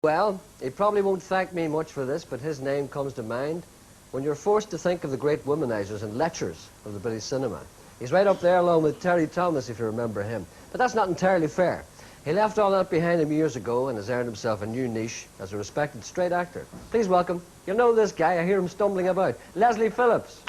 Well, he probably won't thank me much for this, but his name comes to mind when you're forced to think of the great womanizers and lechers of the British cinema. He's right up there along with Terry Thomas, if you remember him. But that's not entirely fair. He left all that behind him years ago and has earned himself a new niche as a respected straight actor. Please welcome, you know this guy, I hear him stumbling about, Leslie Phillips.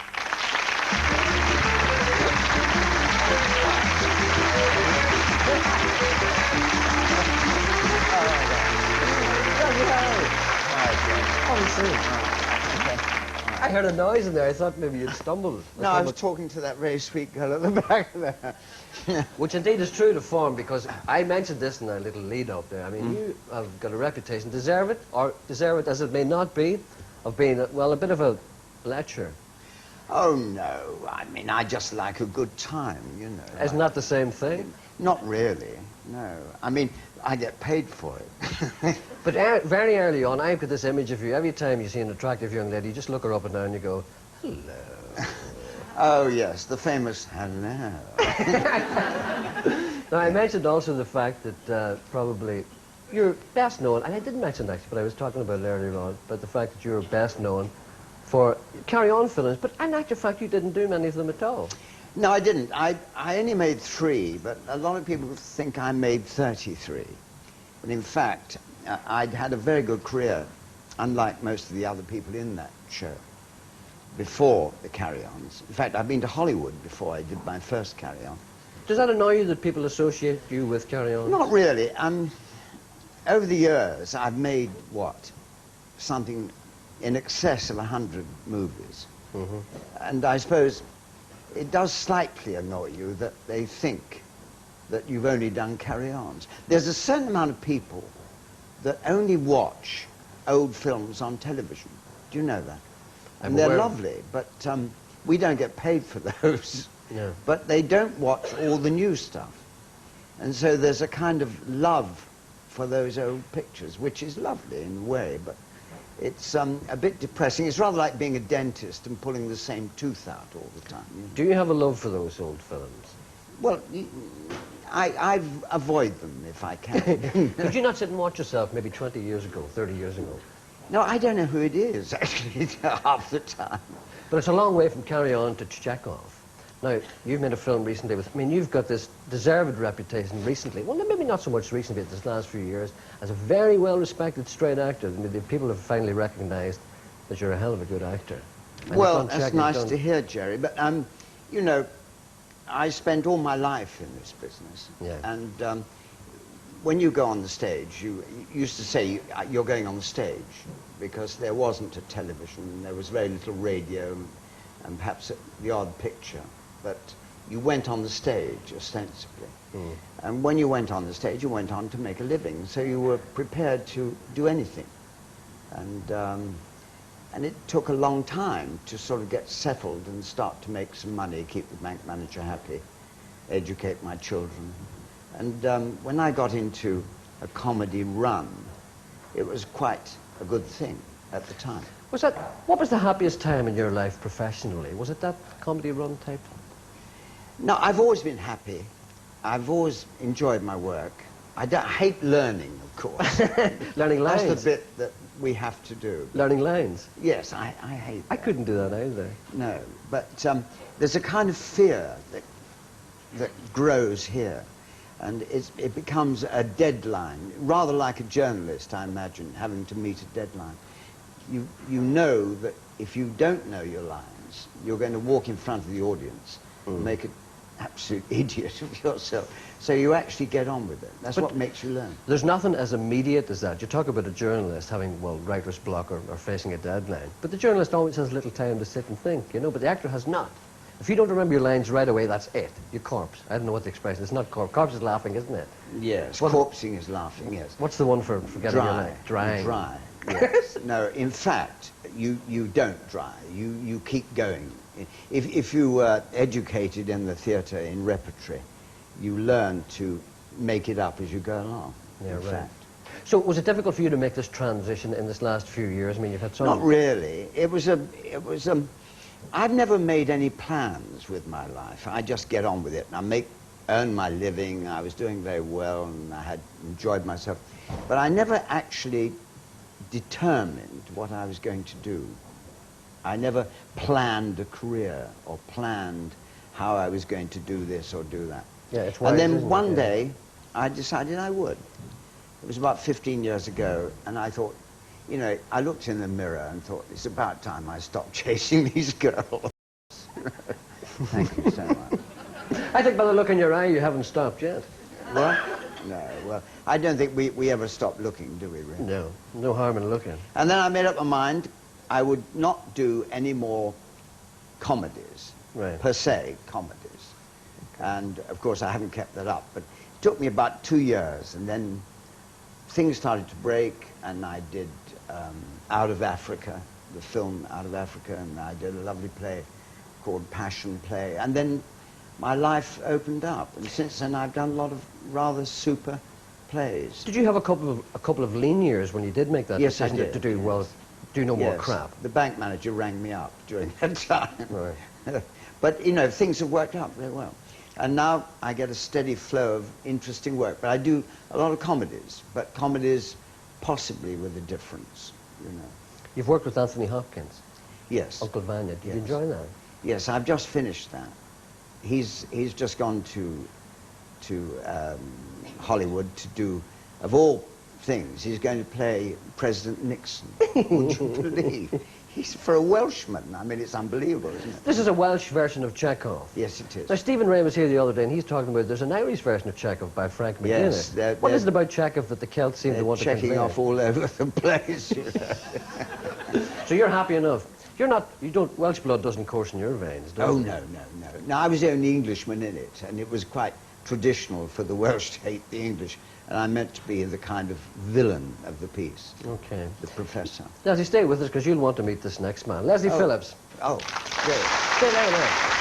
I heard a noise in there. I thought maybe you'd stumbled. No, I was talking to that very sweet girl at the back there. Which indeed is true to form, because I mentioned this in a little lead-up there. I mean, you have got a reputation, deserve it, or deserve it as it may not be, of being, well, a bit of a lecher. Oh, no. I mean, I just like a good time, you know. Isn't that the same thing? Not really, no. I mean, I get paid for it. But very early on, I've got this image of you. Every time you see an attractive young lady, you just look her up and down and you go, hello. Oh, yes, the famous hello. Now, I mentioned also the fact that probably you're best known, and I didn't mention that, but I was talking about it earlier on, but the fact that you're best known for carry-on films, but in actual fact, you didn't do many of them at all. No, I didn't. I only made 3, but a lot of people think I made 33. But in fact, I'd had a very good career, unlike most of the other people in that show, before the carry-ons. In fact, I've been to Hollywood before I did my first carry-on. Does that annoy you that people associate you with carry-on? Not really. Over the years, I've made, something in excess of 100 movies. And I suppose it does slightly annoy you that they think that you've only done carry-ons. There's a certain amount of people that only watch old films on television. Do you know that? And they're lovely, but we don't get paid for those. No. But they don't watch all the new stuff. And so there's a kind of love for those old pictures, which is lovely in a way, but it's a bit depressing. It's rather like being a dentist and pulling the same tooth out all the time. You know? Do you have a love for those old films? Well, I avoid them if I can. Could you not sit and watch yourself maybe 20 years ago, 30 years ago? No, I don't know who it is, actually, half the time. But it's a long way from Carry On to Chekhov. Now, you've made a film recently with, I mean, you've got this deserved reputation recently, well, maybe not so much recently, but this last few years, as a very well-respected straight actor. I mean, the people have finally recognized that you're a hell of a good actor. And well, that's nice to hear, Gerry, but, you know, I spent all my life in this business. Yeah. And when you go on the stage, you used to say you're going on the stage because there wasn't a television, there was very little radio, and perhaps the odd picture. But you went on the stage, ostensibly. And when you went on the stage, you went on to make a living. So you were prepared to do anything. And it took a long time to sort of get settled and start to make some money, keep the bank manager happy, educate my children. And when I got into a comedy run, it was quite a good thing at the time. What was the happiest time in your life professionally? Was it that comedy run type? No, I've always been happy. I've always enjoyed my work. I hate learning, of course. Learning lines? That's the bit that we have to do. Learning lines? Yes, I hate that. I couldn't do that either. No, but there's a kind of fear that grows here. And it becomes a deadline, rather like a journalist, I imagine, having to meet a deadline. You know that if you don't know your lines, you're going to walk in front of the audience and make an absolute idiot of yourself. So you actually get on with it. That's what makes you learn. There's nothing as immediate as that. You talk about a journalist having, well, writer's block or facing a deadline. But the journalist always has little time to sit and think, you know, but the actor has not. If you don't remember your lines right away, that's it. You're corpse. I don't know what the expression is. It's not corpse. Corpse is laughing, isn't it? Yes, corpsing is laughing, yes. What's the one for forgetting your line? Drying. Dry, yes. No, in fact, you don't dry. You keep going. If you were educated in the theatre in repertory, you learn to make it up as you go along, in fact. So was it difficult for you to make this transition in this last few years? I mean, you've had some... Not really. I've never made any plans with my life. I just get on with it, and I make earned my living. I was doing very well, and I had enjoyed myself. But I never actually determined what I was going to do. I never planned a career or planned how I was going to do this or do that. Yeah, it's wise, and then isn't it? one Yeah. day, I decided I would. It was about 15 years ago, and I thought, you know, I looked in the mirror and thought, it's about time I stopped chasing these girls. Thank you so much. I think by the look in your eye, you haven't stopped yet. What? No, well, I don't think we ever stop looking, do we, really? No, no harm in looking. And then I made up my mind I would not do any more comedies, Right. per se, comedies. And, of course, I haven't kept that up. But it took me about 2 years, and then things started to break, and I did Out of Africa, the film Out of Africa, and I did a lovely play called Passion Play. And then my life opened up, and since then I've done a lot of rather super plays. Did you have a couple of lean years when you did make that Yes, I decision did, to do, yes. well, do no more Yes, crap? the bank manager rang me up during that time. Right. But, you know, things have worked out very well. And now I get a steady flow of interesting work. But I do a lot of comedies, but comedies possibly with a difference, you know. You've worked with Anthony Hopkins, Yes. Uncle Vanya. Did you Yes. enjoy that? Yes, I've just finished that. He's just gone to Hollywood to do, of all things, he's going to play President Nixon. Would you believe? He's, for a Welshman, I mean, it's unbelievable, isn't it? This is a Welsh version of Chekhov. Yes, it is. Now, Stephen Ray was here the other day, and he's talking about there's an Irish version of Chekhov by Frank McGuinness. Yes, What is it about Chekhov that the Celts seem to want to checking convey? off all over the place. You know. So you're happy enough. Welsh blood doesn't course in your veins, does Oh, it? no. No, I was the only Englishman in it, and it was quite traditional for the Welsh to hate the English, and I meant to be the kind of villain of the piece, Okay. the professor. Leslie, stay with us, because you'll want to meet this next man. Leslie Phillips. Oh, great. Stay there now.